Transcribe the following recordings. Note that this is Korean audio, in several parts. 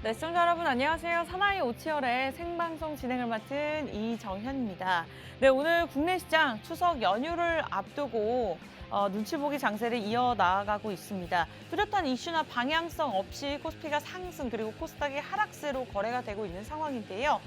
네, 시청자 여러분 안녕하세요. 사나이 오치열의 생방송 진행을 맡은 이정현입니다. 네, 오늘 국내 시장 추석 연휴를 앞두고 눈치 보기 장세를 이어나가고 있습니다. 뚜렷한 이슈나 방향성 없이 코스피가 상승 그리고 코스닥이 하락세로 거래가 되고 있는 상황인데요.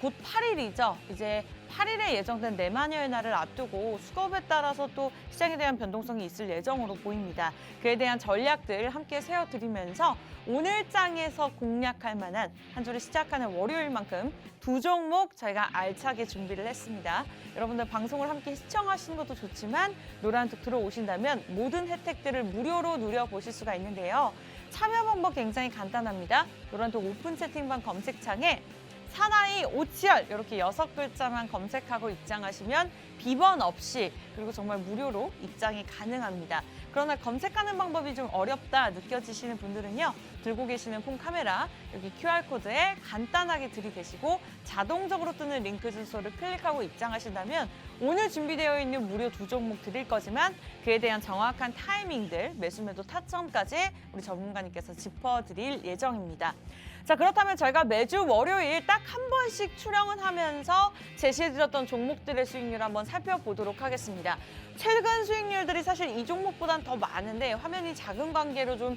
곧 8일이죠. 이제 8일에 예정된 내마녀의 날을 앞두고 수급에 따라서 또 시장에 대한 변동성이 있을 예정으로 보입니다. 그에 대한 전략들 함께 세워드리면서 오늘 장에서 공략할 만한 한 주를 시작하는 월요일만큼 두 종목 저희가 알차게 준비를 했습니다. 여러분들 방송을 함께 시청하시는 것도 좋지만 노란톡 들어오신다면 모든 혜택들을 무료로 누려보실 수가 있는데요. 참여 방법 굉장히 간단합니다. 노란톡 오픈 채팅방 검색창에 사나이 오치열 이렇게 6글자만 검색하고 입장하시면 비번 없이 그리고 정말 무료로 입장이 가능합니다. 그러나 검색하는 방법이 좀 어렵다 느껴지시는 분들은요. 들고 계시는 폰 카메라 여기 QR코드에 간단하게 들이대시고 자동적으로 뜨는 링크 주소를 클릭하고 입장하신다면 오늘 준비되어 있는 무료 두 종목 드릴 거지만 그에 대한 정확한 타이밍들, 매수매도 타점까지 우리 전문가님께서 짚어드릴 예정입니다. 자, 그렇다면 저희가 매주 월요일 딱 한 번씩 출영은 하면서 제시해드렸던 종목들의 수익률 한번 살펴보도록 하겠습니다. 최근 수익률들이 사실 이 종목보다는 더 많은데 화면이 작은 관계로 좀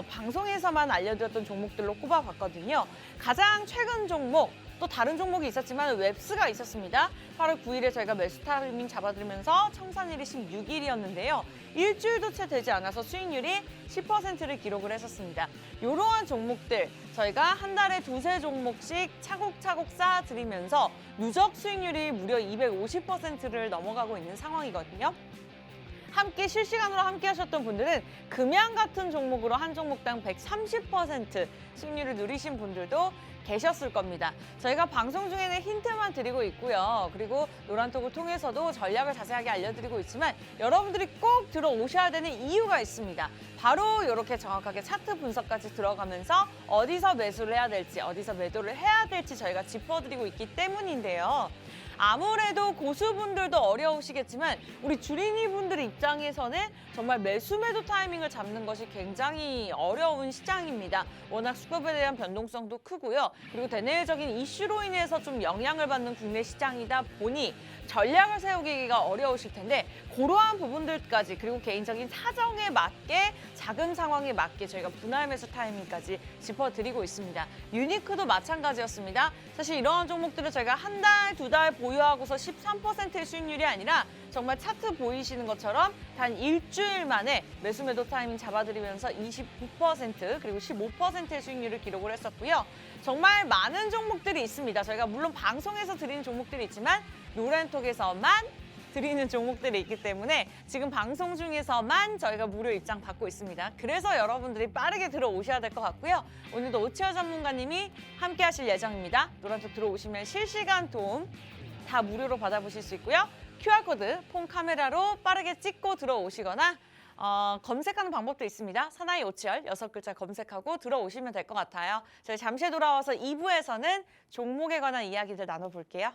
방송에서만 알려드렸던 종목들로 꼽아봤거든요. 가장 최근 종목, 또 다른 종목이 있었지만 웹스가 있었습니다. 8월 9일에 저희가 매수 타이밍 잡아드리면서 청산일이 16일이었는데요. 일주일도 채 되지 않아서 수익률이 10%를 기록을 했었습니다. 이러한 종목들 저희가 한 달에 두세 종목씩 차곡차곡 쌓아드리면서 누적 수익률이 무려 250%를 넘어가고 있는 상황이거든요. 함께 실시간으로 함께 하셨던 분들은 금양 같은 종목으로 한 종목당 130% 수익률을 누리신 분들도 계셨을 겁니다. 저희가 방송 중에는 힌트만 드리고 있고요. 그리고 노란톡을 통해서도 전략을 자세하게 알려드리고 있지만 여러분들이 꼭 들어오셔야 되는 이유가 있습니다. 바로 이렇게 정확하게 차트 분석까지 들어가면서 어디서 매수를 해야 될지, 어디서 매도를 해야 될지 저희가 짚어드리고 있기 때문인데요. 아무래도 고수분들도 어려우시겠지만 우리 주린이 분들 입장에서는 정말 매수 매도 타이밍을 잡는 것이 굉장히 어려운 시장입니다. 워낙 수급에 대한 변동성도 크고요. 그리고 대내적인 이슈로 인해서 좀 영향을 받는 국내 시장이다 보니 전략을 세우기가 어려우실 텐데 그러한 부분들까지 그리고 개인적인 사정에 맞게 자금 상황에 맞게 저희가 분할 매수 타이밍까지 짚어드리고 있습니다. 유니크도 마찬가지였습니다. 사실 이러한 종목들을 저희가 한 달, 두 달 보유하고서 13%의 수익률이 아니라 정말 차트 보이시는 것처럼 단 일주일 만에 매수 매도 타이밍 잡아드리면서 29% 그리고 15%의 수익률을 기록을 했었고요. 정말 많은 종목들이 있습니다. 저희가 물론 방송에서 드리는 종목들이 있지만 노란톡에서만 드리는 종목들이 있기 때문에 지금 방송 중에서만 저희가 무료 입장 받고 있습니다. 그래서 여러분들이 빠르게 들어오셔야 될 것 같고요. 오늘도 오치열 전문가님이 함께 하실 예정입니다. 노란톡 들어오시면 실시간 도움 다 무료로 받아보실 수 있고요. QR코드 폰 카메라로 빠르게 찍고 들어오시거나 검색하는 방법도 있습니다. 사나이 오치열 6글자 검색하고 들어오시면 될 것 같아요. 저희 잠시 돌아와서 2부에서는 종목에 관한 이야기들 나눠볼게요.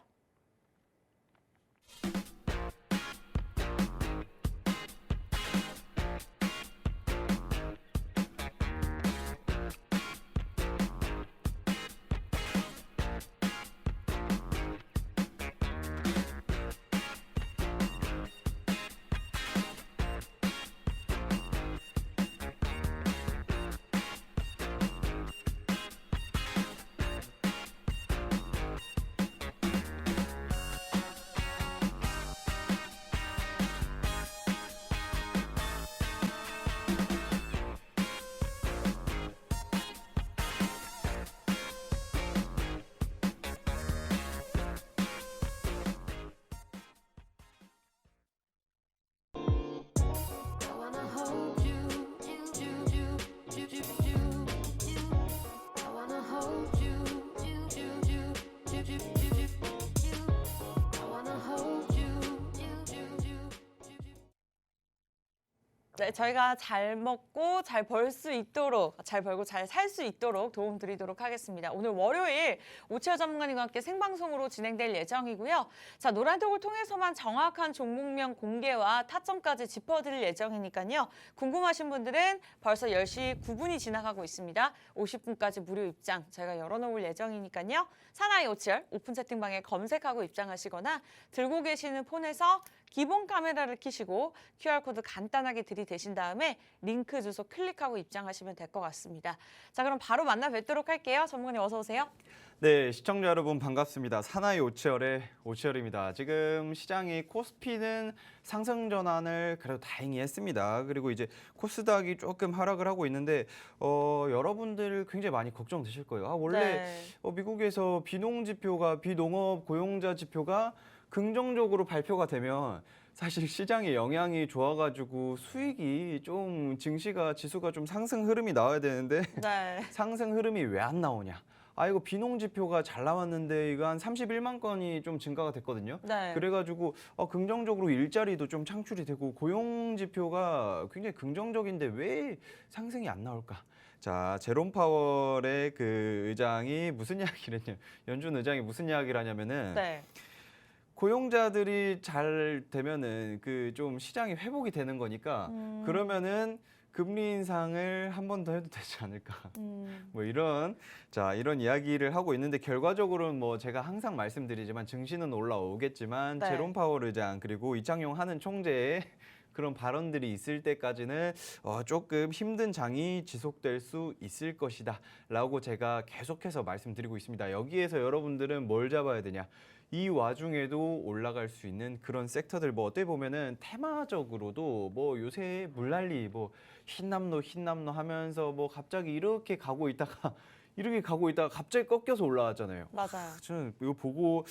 네, 저희가 잘 먹고 잘 벌 수 있도록, 잘 벌고 잘 살 수 있도록 도움 드리도록 하겠습니다. 오늘 월요일 오치어 전문가님과 함께 생방송으로 진행될 예정이고요. 자, 노란톡을 통해서만 정확한 종목명 공개와 타점까지 짚어드릴 예정이니까요. 궁금하신 분들은 벌써 10시 9분이 지나가고 있습니다. 50분까지 무료 입장 저희가 열어놓을 예정이니까요. 사나이 오치얼 오픈 채팅방에 검색하고 입장하시거나 들고 계시는 폰에서 기본 카메라를 켜시고 QR코드 간단하게 들이대신 다음에 링크 주소 클릭하고 입장하시면 될 것 같습니다. 자, 그럼 바로 만나 뵙도록 할게요. 전문가님 어서 오세요. 네, 시청자 여러분 반갑습니다. 사나이 오치열의 오치열입니다. 지금 시장이 코스피는 상승 전환을 그래도 다행히 했습니다. 그리고 이제 코스닥이 조금 하락을 하고 있는데 여러분들 굉장히 많이 걱정되실 거예요. 원래 네. 미국에서 비농업 고용자 지표가 긍정적으로 발표가 되면 사실 시장에 영향이 좋아가지고 수익이 좀 지수가 좀 상승 흐름이 나와야 되는데 네. 상승 흐름이 왜 안 나오냐? 이거 비농 지표가 잘 나왔는데 이거 한 31만 건이 좀 증가가 됐거든요. 네. 그래가지고 긍정적으로 일자리도 좀 창출이 되고 고용 지표가 굉장히 긍정적인데 왜 상승이 안 나올까? 자, 제롬 파월의 그 의장이 무슨 이야기를 했냐? 연준 의장이 무슨 이야기를 하냐면은 네. 고용자들이 잘 되면은 그 좀 시장이 회복이 되는 거니까 그러면은 금리 인상을 한 번 더 해도 되지 않을까. 뭐 이런 이야기를 하고 있는데 결과적으로는 뭐 제가 항상 말씀드리지만 증시는 올라오겠지만 네. 제롬 파월 의장 그리고 이창용 하는 총재의 그런 발언들이 있을 때까지는 조금 힘든 장이 지속될 수 있을 것이다 라고 제가 계속해서 말씀드리고 있습니다. 여기에서 여러분들은 뭘 잡아야 되냐? 이 와중에도 올라갈 수 있는 그런 섹터들 뭐 어떻게 보면은 테마적으로도 뭐 요새 물난리 뭐 흰남노 하면서 뭐 갑자기 이렇게 가고 있다가 갑자기 꺾여서 올라왔잖아요. 맞아요. 저는 이거 보고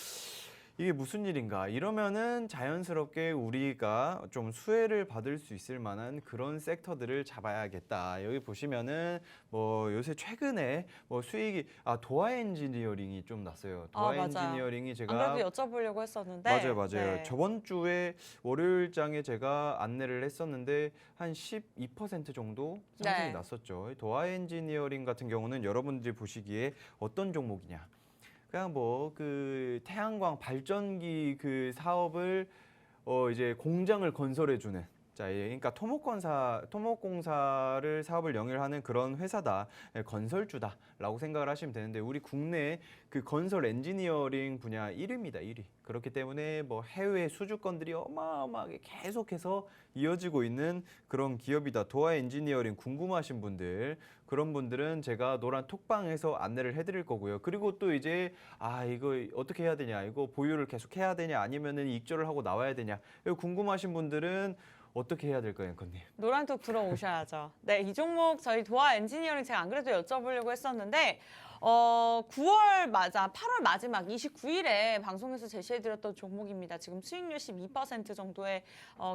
이게 무슨 일인가 이러면은 자연스럽게 우리가 좀 수혜를 받을 수 있을 만한 그런 섹터들을 잡아야겠다. 여기 보시면은 뭐 요새 최근에 뭐 수익이 도화 엔지니어링이 좀 났어요. 도화 맞아요. 엔지니어링이 안 제가 그래도 여쭤보려고 했었는데. 맞아요. 네. 저번 주에 월요일장에 제가 안내를 했었는데 한 12% 정도 상승이 네. 났었죠. 도화 엔지니어링 같은 경우는 여러분들이 보시기에 어떤 종목이냐? 그냥 뭐 그 태양광 발전기 그 사업을 이제 공장을 건설해 주는 그러니까 토목공사를 사업을 영위하는 그런 회사다, 건설주다라고 생각을 하시면 되는데 우리 국내 그 건설 엔지니어링 분야 1위입니다, 1위. 그렇기 때문에 뭐 해외 수주권들이 어마어마하게 계속해서 이어지고 있는 그런 기업이다. 도화 엔지니어링 궁금하신 분들, 그런 분들은 제가 노란 톡방에서 안내를 해드릴 거고요. 그리고 또 이제 이거 어떻게 해야 되냐, 이거 보유를 계속 해야 되냐, 아니면은 익절을 하고 나와야 되냐, 이거 궁금하신 분들은 어떻게 해야 될까요, 앵커님? 노란톡 들어오셔야죠. 네, 이 종목 저희 도화 엔지니어링 제가 안 그래도 여쭤보려고 했었는데 8월 마지막 29일에 방송에서 제시해드렸던 종목입니다. 지금 수익률 12% 정도에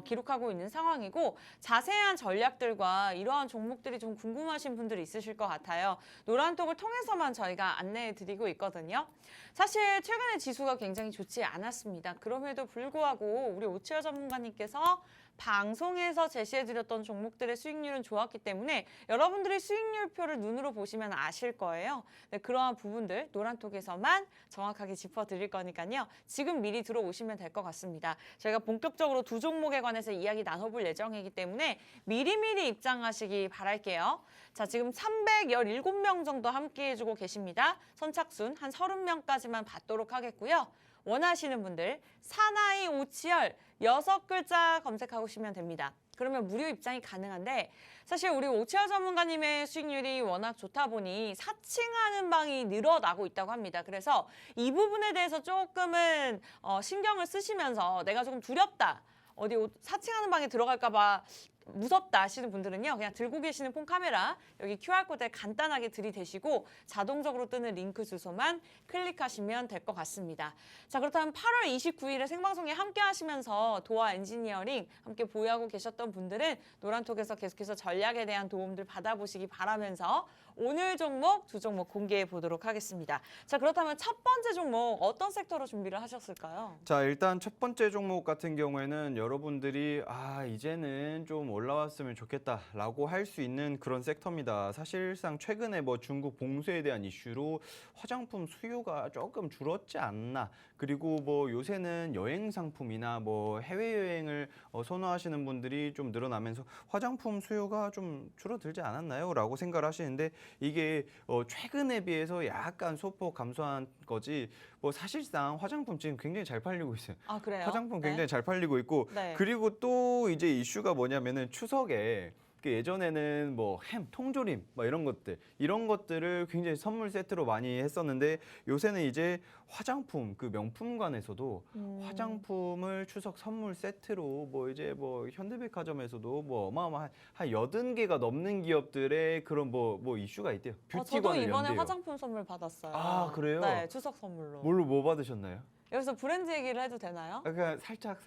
기록하고 있는 상황이고 자세한 전략들과 이러한 종목들이 좀 궁금하신 분들이 있으실 것 같아요. 노란톡을 통해서만 저희가 안내해드리고 있거든요. 사실 최근에 지수가 굉장히 좋지 않았습니다. 그럼에도 불구하고 우리 오치어 전문가님께서 방송에서 제시해드렸던 종목들의 수익률은 좋았기 때문에 여러분들이 수익률표를 눈으로 보시면 아실 거예요. 네, 그러한 부분들 노란톡에서만 정확하게 짚어드릴 거니까요. 지금 미리 들어오시면 될 것 같습니다. 저희가 본격적으로 두 종목에 관해서 이야기 나눠볼 예정이기 때문에 미리미리 입장하시기 바랄게요. 자, 지금 317명 정도 함께해주고 계십니다. 선착순 한 30명까지만 받도록 하겠고요. 원하시는 분들 사나이 오치열 6글자 검색하시면 됩니다. 그러면 무료 입장이 가능한데 사실 우리 오치열 전문가님의 수익률이 워낙 좋다 보니 사칭하는 방이 늘어나고 있다고 합니다. 그래서 이 부분에 대해서 조금은 신경을 쓰시면서 내가 조금 두렵다. 어디 사칭하는 방에 들어갈까 봐 무섭다 하시는 분들은요. 그냥 들고 계시는 폰 카메라 여기 QR코드에 간단하게 들이대시고 자동적으로 뜨는 링크 주소만 클릭하시면 될 것 같습니다. 자, 그렇다면 8월 29일에 생방송에 함께 하시면서 도화 엔지니어링 함께 보유하고 계셨던 분들은 노란톡에서 계속해서 전략에 대한 도움들 받아보시기 바라면서 오늘 종목 두 종목 공개해 보도록 하겠습니다. 자, 그렇다면 첫 번째 종목 어떤 섹터로 준비를 하셨을까요? 자, 일단 첫 번째 종목 같은 경우에는 여러분들이 이제는 좀 올라왔으면 좋겠다라고 할 수 있는 그런 섹터입니다. 사실상 최근에 뭐 중국 봉쇄에 대한 이슈로 화장품 수요가 조금 줄었지 않나. 그리고 뭐 요새는 여행 상품이나 뭐 해외여행을 선호하시는 분들이 좀 늘어나면서 화장품 수요가 좀 줄어들지 않았나요? 라고 생각을 하시는데 이게 최근에 비해서 약간 소폭 감소한 거지 뭐 사실상 화장품 지금 굉장히 잘 팔리고 있어요. 아, 그래요? 화장품 네. 굉장히 잘 팔리고 있고 네. 그리고 또 이제 이슈가 뭐냐면은 추석에 그 예전에는 뭐 햄, 통조림 뭐 이런 것들을 굉장히 선물 세트로 많이 했었는데 요새는 이제 화장품 그 명품관에서도 화장품을 추석 선물 세트로 뭐 이제 뭐 현대백화점에서도 뭐 어마어마한 한 80개가 넘는 기업들의 그런 뭐 이슈가 있대요. 저도 뷰티관을 이번에 연대요. 화장품 선물 받았어요. 아, 그래요? 네, 추석 선물로. 뭐 받으셨나요? 여기서 브랜드 얘기를 해도 되나요? 그냥 살짝.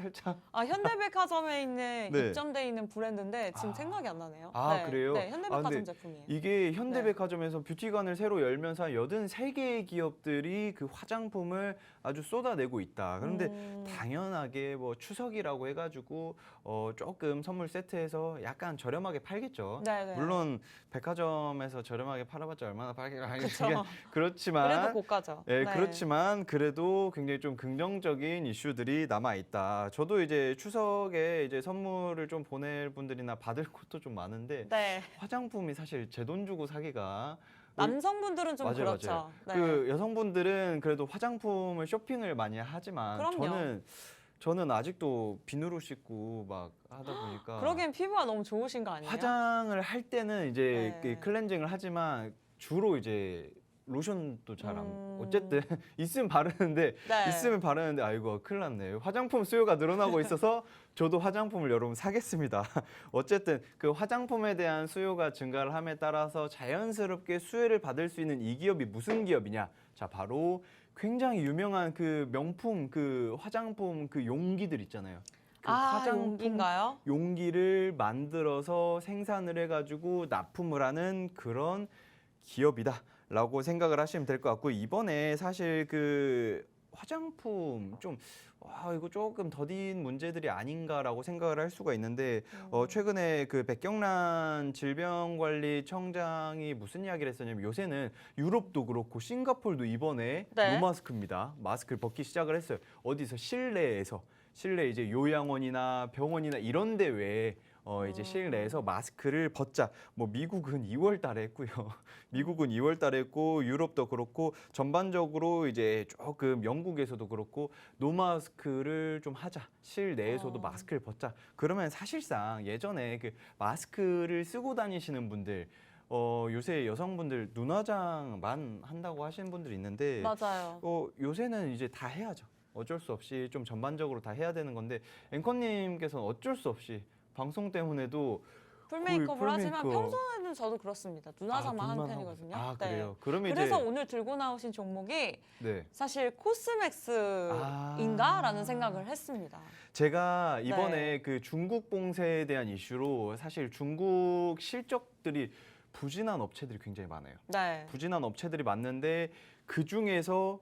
현대백화점에 있는 네. 입점돼 있는 브랜드인데 지금 아. 생각이 안 나네요. 아, 네, 그래요? 네, 현대백화점 근데 제품이에요. 이게 현대백화점에서 뷰티관을 새로 열면서 한 83개의 기업들이 그 화장품을 아주 쏟아내고 있다. 그런데 당연하게 뭐 추석이라고 해가지고 조금 선물 세트에서 약간 저렴하게 팔겠죠. 네네. 물론 백화점에서 저렴하게 팔아봤자 얼마나 팔겠냐. 그쵸. 그렇지만 그래도 고가죠. 예, 네. 그렇지만 그래도 굉장히 좀 긍정적인 이슈들이 남아 있다. 저도 이제 추석에 이제 선물을 좀 보낼 분들이나 받을 것도 좀 많은데 네. 화장품이 사실 제 돈 주고 사기가 남성분들은 좀 맞아요, 그렇죠. 맞아요. 네. 그 여성분들은 그래도 화장품을 쇼핑을 많이 하지만 그럼요. 저는 아직도 비누로 씻고 막 하다 보니까 그러기엔 피부가 너무 좋으신 거 아니에요? 화장을 할 때는 이제 네. 그 클렌징을 하지만 주로 이제 로션도 잘 안 어쨌든 있으면 네. 바르는데 아이고 큰일 났네. 화장품 수요가 늘어나고 있어서 저도 화장품을 여러분 사겠습니다. 어쨌든 그 화장품에 대한 수요가 증가를 함에 따라서 자연스럽게 수혜를 받을 수 있는 이 기업이 무슨 기업이냐? 자, 바로 굉장히 유명한 그 명품 그 화장품 그 용기들 있잖아요. 그 용기인가요? 용기를 만들어서 생산을 해가지고 납품을 하는 그런 기업이다라고 생각을 하시면 될 것 같고 이번에 사실 그 화장품 좀 이거 조금 더딘 문제들이 아닌가라고 생각을 할 수가 있는데 최근에 그 백경란 질병관리청장이 무슨 이야기를 했었냐면 요새는 유럽도 그렇고 싱가포르도 이번에 네. 노마스크입니다. 마스크를 벗기 시작을 했어요. 어디서 실내 이제 요양원이나 병원이나 이런 데 외에 이제 실내에서 마스크를 벗자. 뭐 미국은 2월 달에 했고요. 미국은 2월 달에 했고 유럽도 그렇고 전반적으로 이제 조금 영국에서도 그렇고 노마스크를 좀 하자. 실내에서도 마스크를 벗자. 그러면 사실상 예전에 그 마스크를 쓰고 다니시는 분들 요새 여성분들 눈화장만 한다고 하시는 분들이 있는데 맞아요. 요새는 이제 다 해야죠. 어쩔 수 없이 좀 전반적으로 다 해야 되는 건데 앵커님께서는 어쩔 수 없이 방송 때문에도 풀 메이크업을 거의 하지만 풀메이크업. 평소에는 저도 그렇습니다. 눈화장만 하는 눈만 하고. 편이거든요. 아, 네. 그래요? 그러면 그래서 이제 오늘 들고 나오신 종목이 네. 사실 코스맥스인가라는 생각을 했습니다. 제가 이번에 네. 그 중국 봉쇄에 대한 이슈로 사실 중국 실적들이 부진한 업체들이 굉장히 많아요. 네. 부진한 업체들이 많는데 그 중에서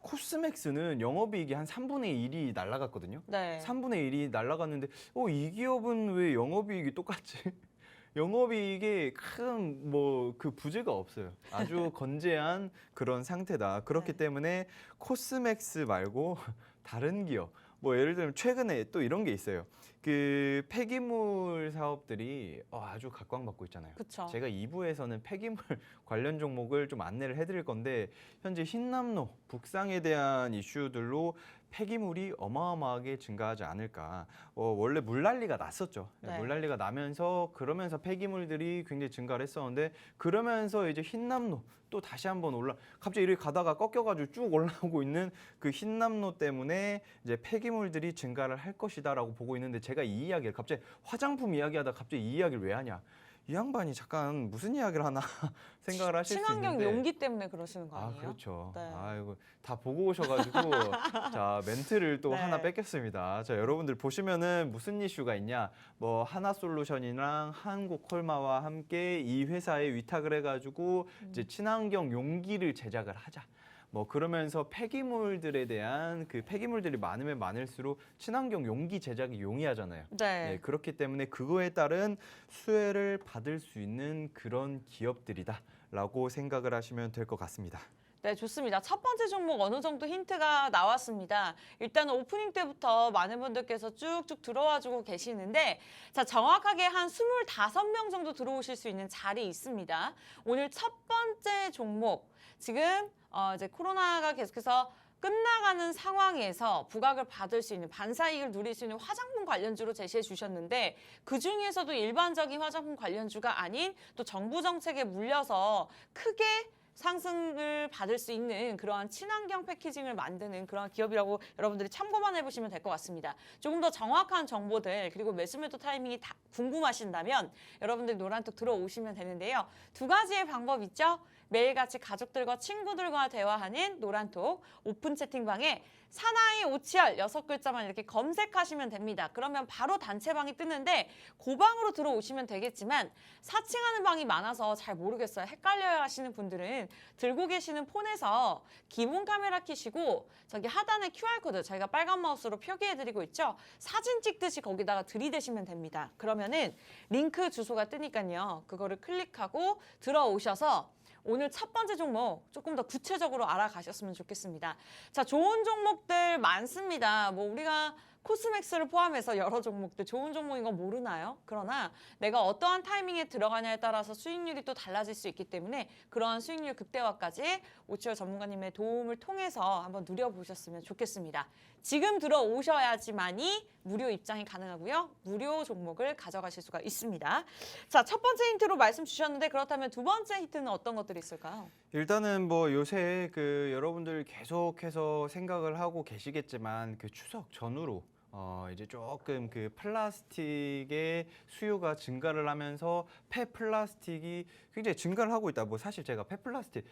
코스맥스는 영업이익이 한 3분의 1이 날아갔거든요. 네. 3분의 1이 날아갔는데 이 기업은 왜 영업이익이 똑같지? 영업이익에 큰 뭐 그 부재가 없어요. 아주 건재한 그런 상태다. 그렇기 네. 때문에 코스맥스 말고 다른 기업 뭐 예를 들면 최근에 또 이런 게 있어요. 그 폐기물 사업들이 아주 각광받고 있잖아요. 그쵸. 제가 2부에서는 폐기물 관련 종목을 좀 안내를 해드릴 건데 현재 흰남노, 북상에 대한 이슈들로 폐기물이 어마어마하게 증가하지 않을까. 원래 물난리가 났었죠. 네. 물난리가 나면서 그러면서 폐기물들이 굉장히 증가를 했었는데 그러면서 이제 흰남노 또 다시 한번 갑자기 이렇게 가다가 꺾여가지고 쭉 올라오고 있는 그 흰남노 때문에 이제 폐기물들이 증가를 할 것이다라고 보고 있는데 제가 이 이야기를 갑자기 화장품 이야기하다 갑자기 이 이야기를 왜 하냐? 이 양반이 잠깐 무슨 이야기를 하나 생각을 하실 수 친환경 있는데 용기 때문에 그러시는 거 아니에요? 그렇죠. 네. 이거 다 보고 오셔가지고 자 멘트를 또 네. 하나 뺏겼습니다. 자 여러분들 보시면은 무슨 이슈가 있냐? 뭐 하나솔루션이랑 한국콜마와 함께 이 회사에 위탁을 해가지고 이제 친환경 용기를 제작을 하자. 뭐 그러면서 폐기물들에 대한 그 폐기물들이 많으면 많을수록 친환경 용기 제작이 용이하잖아요. 네. 그렇기 때문에 그거에 따른 수혜를 받을 수 있는 그런 기업들이다라고 생각을 하시면 될 것 같습니다. 네, 좋습니다. 첫 번째 종목 어느 정도 힌트가 나왔습니다. 일단 오프닝 때부터 많은 분들께서 쭉쭉 들어와주고 계시는데, 자, 정확하게 한 25명 정도 들어오실 수 있는 자리 있습니다. 오늘 첫 번째 종목, 지금 이제 코로나가 계속해서 끝나가는 상황에서 부각을 받을 수 있는 반사이익을 누릴 수 있는 화장품 관련주로 제시해 주셨는데, 그 중에서도 일반적인 화장품 관련주가 아닌 또 정부 정책에 물려서 크게 상승을 받을 수 있는 그러한 친환경 패키징을 만드는 그런 기업이라고 여러분들이 참고만 해보시면 될 것 같습니다. 조금 더 정확한 정보들 그리고 매수 매도 타이밍이 다 궁금하신다면 여러분들 노란톡 들어오시면 되는데요. 두 가지의 방법 있죠. 매일같이 가족들과 친구들과 대화하는 노란톡 오픈 채팅방에 사나이 오치열 6글자만 이렇게 검색하시면 됩니다. 그러면 바로 단체방이 뜨는데 그 방으로 들어오시면 되겠지만 사칭하는 방이 많아서 잘 모르겠어요. 헷갈려야 하시는 분들은 들고 계시는 폰에서 기본 카메라 켜시고 저기 하단에 QR코드 저희가 빨간 마우스로 표기해드리고 있죠. 사진 찍듯이 거기다가 들이대시면 됩니다. 그러면은 링크 주소가 뜨니까요. 그거를 클릭하고 들어오셔서 오늘 첫 번째 종목 조금 더 구체적으로 알아가셨으면 좋겠습니다. 자, 좋은 종목들 많습니다. 뭐 우리가 코스맥스를 포함해서 여러 종목들 좋은 종목인 거 모르나요? 그러나 내가 어떠한 타이밍에 들어가냐에 따라서 수익률이 또 달라질 수 있기 때문에 그러한 수익률 극대화까지 오치열 전문가님의 도움을 통해서 한번 누려보셨으면 좋겠습니다. 지금 들어오셔야지만이 무료 입장이 가능하고요. 무료 종목을 가져가실 수가 있습니다. 자, 첫 번째 힌트로 말씀 주셨는데 그렇다면 두 번째 힌트는 어떤 것들이 있을까요? 일단은 뭐 요새 그 여러분들 계속해서 생각을 하고 계시겠지만 그 추석 전후로 이제 조금 그 플라스틱의 수요가 증가를 하면서 폐플라스틱이 굉장히 증가를 하고 있다. 뭐 사실 제가 폐플라스틱,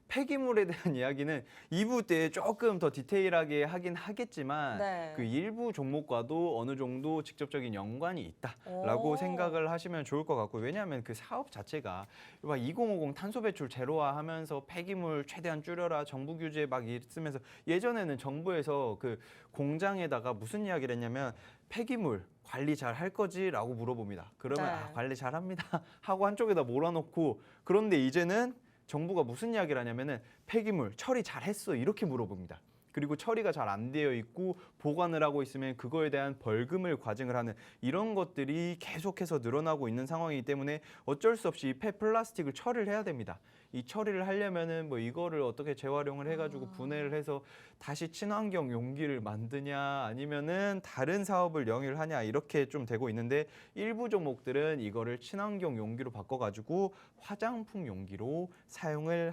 폐기물에 대한 이야기는 2부 때 조금 더 디테일하게 하긴 하겠지만 네. 그 일부 종목과도 어느 정도 직접적인 연관이 있다라고 오. 생각을 하시면 좋을 것 같고 왜냐하면 그 사업 자체가 막 2050 탄소 배출 제로화하면서 폐기물 최대한 줄여라 정부 규제 막 있으면서 예전에는 정부에서 그 공장에다가 무슨 이야기를 했냐면 폐기물 관리 잘 할 거지라고 물어봅니다. 그러면 네. 관리 잘합니다 하고 한쪽에다 몰아놓고 그런데 이제는 정부가 무슨 이야기를 하냐면은 폐기물 처리 잘했어 이렇게 물어봅니다. 그리고 처리가 잘 안 되어 있고 보관을 하고 있으면 그거에 대한 벌금을 과징을 하는 이런 것들이 계속해서 늘어나고 있는 상황이기 때문에 어쩔 수 없이 이 폐플라스틱을 처리를 해야 됩니다. 이 처리를 하려면은 뭐 이거를 어떻게 재활용을 해가지고 분해를 해서 다시 친환경 용기를 만드냐 아니면은 다른 사업을 영위를 하냐 이렇게 좀 되고 있는데 일부 종목들은 이거를 친환경 용기로 바꿔가지고 화장품 용기로 사용을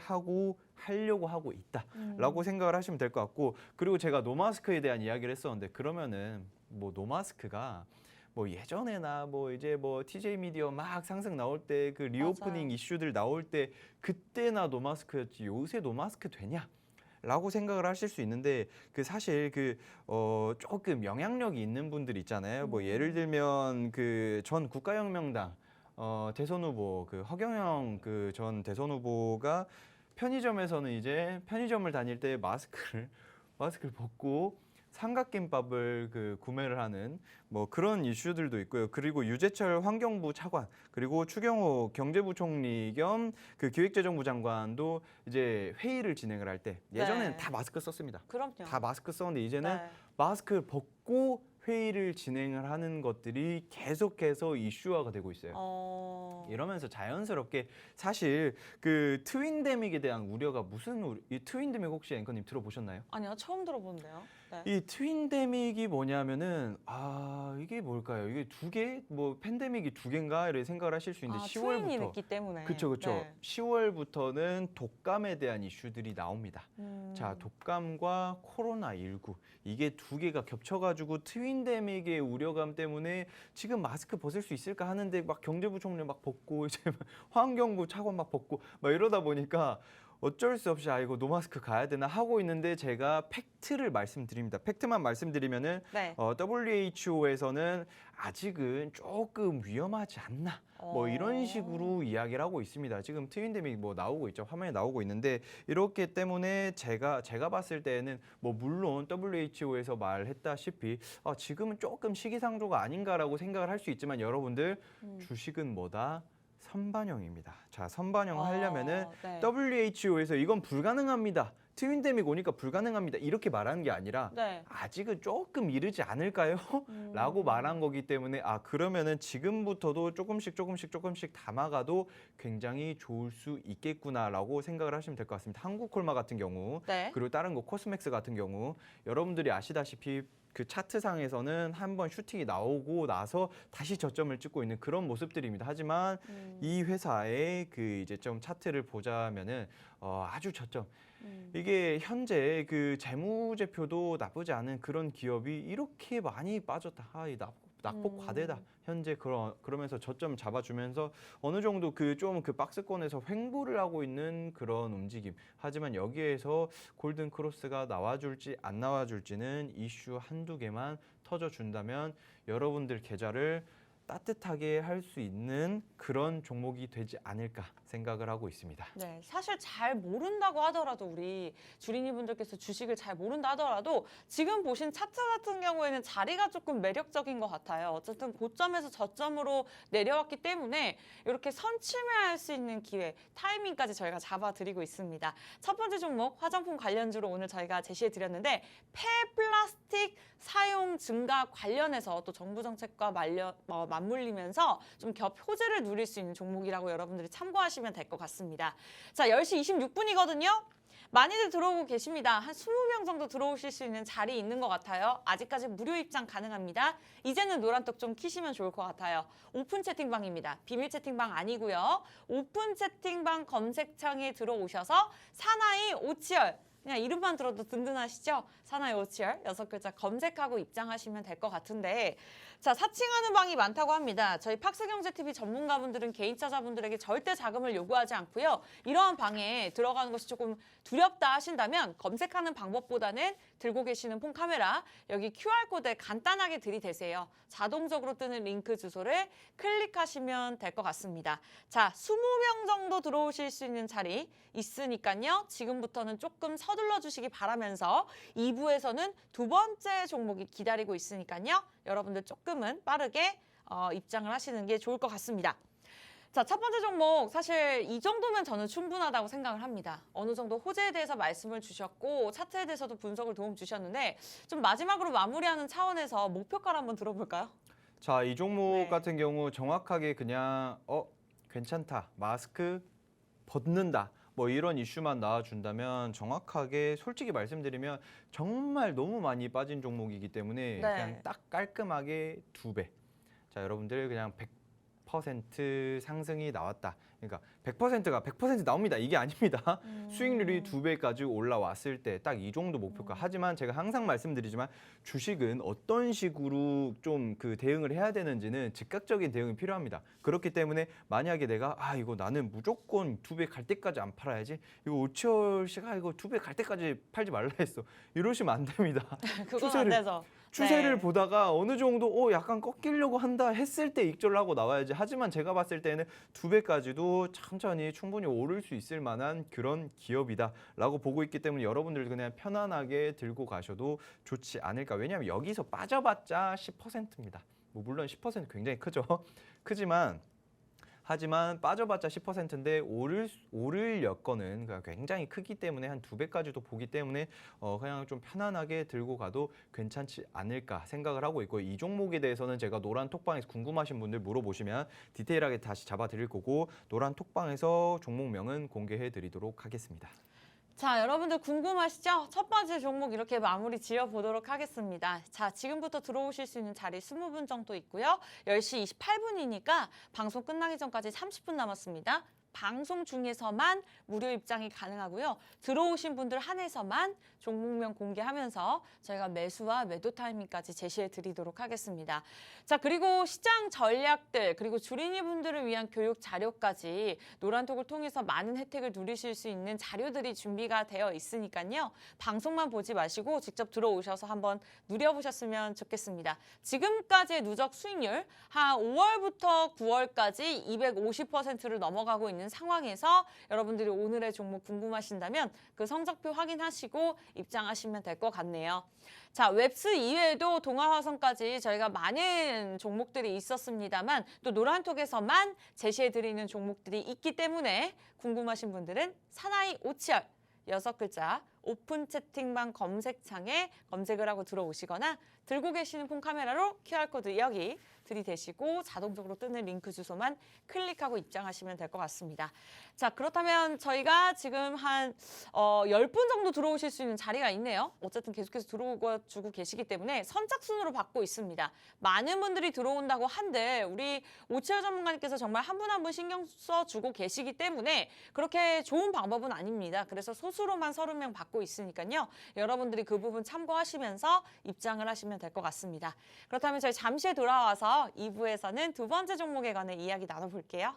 하려고 하고 있다라고 생각을 하시면 될 것 같고 그리고 제가 노마스크에 대한 이야기를 했었는데 그러면은 뭐 노마스크가 뭐 예전에나 뭐 이제 뭐 TJ 미디어 막 상승 나올 때 그 리오프닝 맞아요. 이슈들 나올 때 그때나 노마스크였지 요새 노마스크 되냐? 라고 생각을 하실 수 있는데 그 사실 그 조금 영향력이 있는 분들 있잖아요. 뭐 예를 들면 그 전 국가혁명당 대선 후보 그 허경영 그 전 대선 후보가 편의점에서는 이제 편의점을 다닐 때 마스크를 벗고 삼각김밥을 그 구매를 하는 뭐 그런 이슈들도 있고요. 그리고 유재철 환경부 차관 그리고 추경호 경제부총리 겸 그 기획재정부 장관도 이제 회의를 진행을 할 때 예전에는 네. 다 마스크 썼습니다. 그럼요. 다 마스크 썼는데 이제는 네. 마스크를 벗고 회의를 진행을 하는 것들이 계속해서 이슈화가 되고 있어요. 이러면서 자연스럽게 사실 그 트윈데믹에 대한 우려가 이 트윈데믹 혹시 앵커님 들어보셨나요? 아니요, 처음 들어보는데요. 네. 이 트윈데믹이 뭐냐면은 이게 뭘까요? 이게 두 개? 뭐 팬데믹이 두 개인가? 이렇게 생각을 하실 수 있는데 트윈이 10월부터 있기 때문에. 그쵸. 네. 10월부터는 독감에 대한 이슈들이 나옵니다. 자, 독감과 코로나19 이게 두 개가 겹쳐가지고 트윈데믹의 우려감 때문에 지금 마스크 벗을 수 있을까 하는데 막 경제부총리 막 벗고 이제 막 환경부 차관 막 벗고 막 이러다 보니까 어쩔 수 없이 이거 노마스크 가야 되나 하고 있는데 제가 팩트를 말씀드립니다. 팩트만 말씀드리면은 네. WHO에서는 아직은 조금 위험하지 않나. 뭐 이런 식으로 이야기를 하고 있습니다. 지금 트윈데믹 뭐 나오고 있죠. 화면에 나오고 있는데 이렇기 때문에 제가 봤을 때는 뭐 물론 WHO에서 말했다시피 지금은 조금 시기상조가 아닌가라고 생각을 할 수 있지만 여러분들 주식은 뭐다? 선반영입니다. 자, 선반영 하려면은 네. WHO에서 이건 불가능합니다. 트윈데믹 오니까 불가능합니다. 이렇게 말하는 게 아니라 네. 아직은 조금 이르지 않을까요? 라고 말한 거기 때문에 그러면은 지금부터도 조금씩 담아가도 굉장히 좋을 수 있겠구나라고 생각을 하시면 될 것 같습니다. 한국콜마 같은 경우 네. 그리고 다른 거 코스맥스 같은 경우 여러분들이 아시다시피 그 차트상에서는 한번 슈팅이 나오고 나서 다시 저점을 찍고 있는 그런 모습들입니다. 하지만 이 회사의 그 이제 좀 차트를 보자면은 아주 저점. 이게 현재 그 재무제표도 나쁘지 않은 그런 기업이 이렇게 많이 빠졌다. 이 낙폭 과대다. 현재 그러면서 저점 잡아주면서 어느 정도 그 좀 그 박스권에서 횡보를 하고 있는 그런 움직임. 하지만 여기에서 골든 크로스가 나와줄지 안 나와줄지는 이슈 한두 개만 터져준다면 여러분들 계좌를 따뜻하게 할 수 있는 그런 종목이 되지 않을까 생각을 하고 있습니다. 네, 사실 잘 모른다고 하더라도 우리 주린이분들께서 주식을 잘 모른다 하더라도 지금 보신 차트 같은 경우에는 자리가 조금 매력적인 것 같아요. 어쨌든 고점에서 저점으로 내려왔기 때문에 이렇게 선취매할 수 있는 기회, 타이밍까지 저희가 잡아드리고 있습니다. 첫 번째 종목 화장품 관련주로 오늘 저희가 제시해드렸는데 폐플라스틱 사용 증가 관련해서 또 정부 정책과 맞물리면서 좀 효제를 누릴 수 있는 종목이라고 여러분들이 참고하시면 될 것 같습니다. 자, 10시 26분이거든요. 많이들 들어오고 계십니다. 한 20명 정도 들어오실 수 있는 자리 있는 것 같아요. 아직까지 무료 입장 가능합니다. 이제는 노란톡 좀 키시면 좋을 것 같아요. 오픈 채팅방입니다. 비밀 채팅방 아니고요. 오픈 채팅방 검색창에 들어오셔서 사나이 오치열 그냥 이름만 들어도 든든하시죠? 사나이 오치열 6글자 검색하고 입장하시면 될 것 같은데 자, 사칭하는 방이 많다고 합니다. 저희 팍스경제TV 전문가분들은 개인차자분들에게 절대 자금을 요구하지 않고요. 이러한 방에 들어가는 것이 조금 두렵다 하신다면 검색하는 방법보다는 들고 계시는 폰 카메라 여기 QR코드에 간단하게 들이대세요. 자동적으로 뜨는 링크 주소를 클릭하시면 될 것 같습니다. 자, 20명 정도 들어오실 수 있는 자리 있으니까요. 지금부터는 조금 서둘러 주시기 바라면서 2부에서는 두 번째 종목이 기다리고 있으니까요. 여러분들 조금은 빠르게 입장을 하시는 게 좋을 것 같습니다. 자, 첫 번째 종목 사실 이 정도면 저는 충분하다고 생각을 합니다. 어느 정도 호재에 대해서 말씀을 주셨고 차트에 대해서도 분석을 도움 주셨는데 좀 마지막으로 마무리하는 차원에서 목표가를 한번 들어볼까요? 자, 이 종목 네. 같은 경우 정확하게 그냥 괜찮다. 마스크 벗는다. 뭐 이런 이슈만 나와준다면 정확하게 솔직히 말씀드리면 정말 너무 많이 빠진 종목이기 때문에 그냥 딱 깔끔하게 2배. 자, 여러분들 그냥 100% 상승이 나왔다. 그러니까 100%가 100% 나옵니다. 이게 아닙니다. 수익률이 2배까지 올라왔을 때 딱 이 정도 목표가. 하지만 제가 항상 말씀드리지만 주식은 어떤 식으로 좀 그 대응을 해야 되는지는 즉각적인 대응이 필요합니다. 그렇기 때문에 만약에 내가 이거 나는 무조건 2배 갈 때까지 안 팔아야지. 이거 오치열 씨가 이거 2배 갈 때까지 팔지 말라 했어. 이러시면 안 됩니다. 그건 안 되죠. 추세를 네. 보다가 어느 정도 약간 꺾이려고 한다 했을 때 익절을 하고 나와야지. 하지만 제가 봤을 때는 2배까지도 천천히 충분히 오를 수 있을 만한 그런 기업이다라고 보고 있기 때문에 여러분들 그냥 편안하게 들고 가셔도 좋지 않을까. 왜냐하면 여기서 빠져봤자 10%입니다. 뭐 물론 10% 굉장히 크죠. 하지만 빠져봤자 10%인데 오를 여건은 굉장히 크기 때문에 한 2배까지도 보기 때문에 그냥 좀 편안하게 들고 가도 괜찮지 않을까 생각을 하고 있고 이 종목에 대해서는 제가 노란 톡방에서 궁금하신 분들 물어보시면 디테일하게 다시 잡아드릴 거고 노란 톡방에서 종목명은 공개해 드리도록 하겠습니다. 자, 여러분들 궁금하시죠? 첫 번째 종목 이렇게 마무리 지어보도록 하겠습니다. 자, 지금부터 들어오실 수 있는 자리 20분 정도 있고요. 10시 28분이니까 방송 끝나기 전까지 30분 남았습니다. 방송 중에서만 무료 입장이 가능하고요. 들어오신 분들 한해서만 종목명 공개하면서 저희가 매수와 매도 타이밍까지 제시해 드리도록 하겠습니다. 자, 그리고 시장 전략들 그리고 주린이 분들을 위한 교육 자료까지 노란톡을 통해서 많은 혜택을 누리실 수 있는 자료들이 준비가 되어 있으니까요. 방송만 보지 마시고 직접 들어오셔서 한번 누려보셨으면 좋겠습니다. 지금까지의 누적 수익률 한 5월부터 9월까지 250%를 넘어가고 있는 상황에서 여러분들이 오늘의 종목 궁금하신다면 그 성적표 확인하시고 입장하시면 될 것 같네요. 자, 웹스 이외에도 동아화성까지 저희가 많은 종목들이 있었습니다만 또 노란톡에서만 제시해드리는 종목들이 있기 때문에 궁금하신 분들은 사나이 오치열 6글자 오픈 채팅방 검색창에 검색을 하고 들어오시거나 들고 계시는 폰 카메라로 QR코드 여기 들이대시고 자동적으로 뜨는 링크 주소만 클릭하고 입장하시면 될 것 같습니다. 자, 그렇다면 저희가 지금 한 10분 정도 들어오실 수 있는 자리가 있네요. 어쨌든 계속해서 들어오고 계시기 때문에 선착순으로 받고 있습니다. 많은 분들이 들어온다고 한들 우리 오치열 전문가님께서 정말 한 분 한 분 신경 써주고 계시기 때문에 그렇게 좋은 방법은 아닙니다. 그래서 소수로만 30명 받고 있으니까요. 여러분들이 그 부분 참고하시면서 입장을 하시면 될 것 같습니다. 그렇다면 저희 잠시 돌아와서 2부에서는 두 번째 종목에 관해 이야기 나눠볼게요.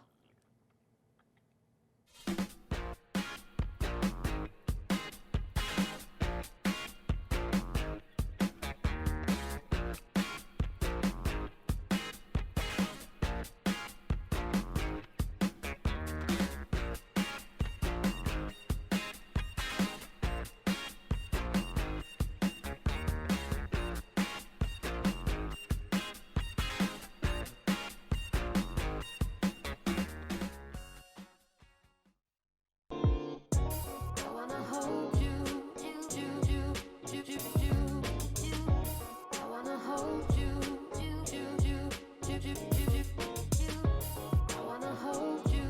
I wanna hold you, I wanna hold you, I wanna hold you.